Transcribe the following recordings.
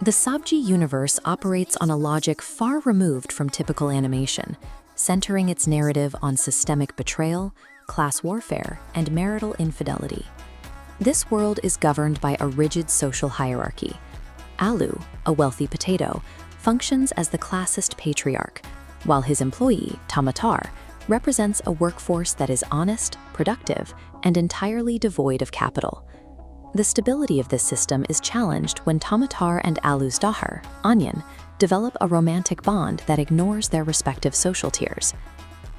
The Sabji universe operates on a logic far removed from typical animation, centering its narrative on systemic betrayal, class warfare, and marital infidelity. This world is governed by a rigid social hierarchy. Alu, a wealthy potato, functions as the classist patriarch, while his employee, Tamatar, represents a workforce that is honest, productive, and entirely devoid of capital. The stability of this system is challenged when Tamatar and Alu's Dahar, Anyan, develop a romantic bond that ignores their respective social tiers.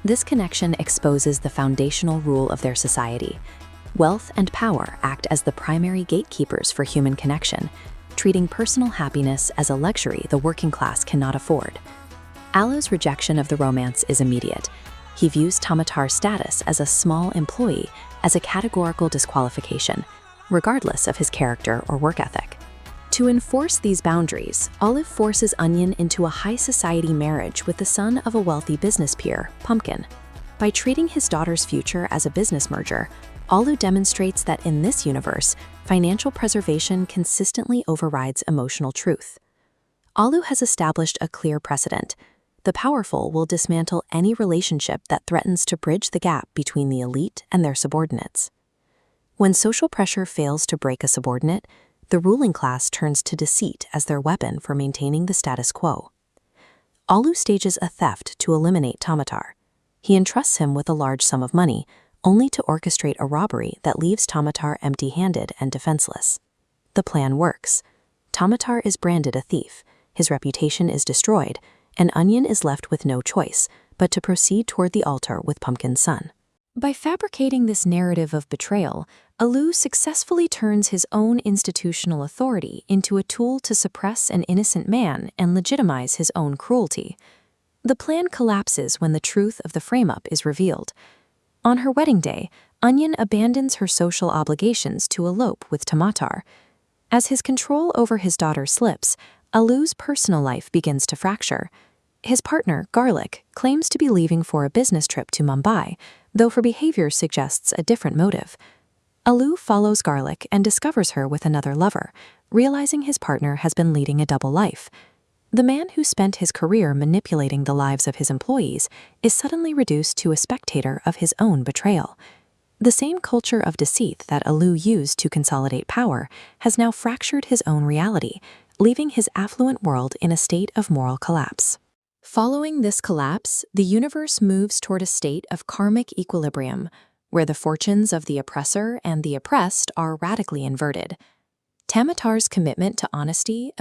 This connection exposes the foundational rule of their society. Wealth and power act as the primary gatekeepers for human connection, treating personal happiness as a luxury the working class cannot afford. Alu's rejection of the romance is immediate. He views Tamatar's status as a small employee as a categorical disqualification, regardless of his character or work ethic. To enforce these boundaries, Olive forces Anyan into a high society marriage with the son of a wealthy business peer, Pumpkin. By treating his daughter's future as a business merger, Alu demonstrates that in this universe, financial preservation consistently overrides emotional truth. Alu has established a clear precedent. The powerful will dismantle any relationship that threatens to bridge the gap between the elite and their subordinates. When social pressure fails to break a subordinate, the ruling class turns to deceit as their weapon for maintaining the status quo. Alu stages a theft to eliminate Tamatar. He entrusts him with a large sum of money, only to orchestrate a robbery that leaves Tamatar empty-handed and defenseless. The plan works. Tamatar is branded a thief, his reputation is destroyed, and Anyan is left with no choice but to proceed toward the altar with Pumpkin's son. By fabricating this narrative of betrayal, Alu successfully turns his own institutional authority into a tool to suppress an innocent man and legitimize his own cruelty. The plan collapses when the truth of the frame-up is revealed. On her wedding day, Anyan abandons her social obligations to elope with Tamatar. As his control over his daughter slips, Alu's personal life begins to fracture. His partner, Garlic, claims to be leaving for a business trip to Mumbai, though her behavior suggests a different motive. Alu follows Garlic and discovers her with another lover, realizing his partner has been leading a double life. The man who spent his career manipulating the lives of his employees is suddenly reduced to a spectator of his own betrayal. The same culture of deceit that Alu used to consolidate power has now fractured his own reality, leaving his affluent world in a state of moral collapse. Following this collapse, the universe moves toward a state of karmic equilibrium, where the fortunes of the oppressor and the oppressed are radically inverted. Tamatar's commitment to honesty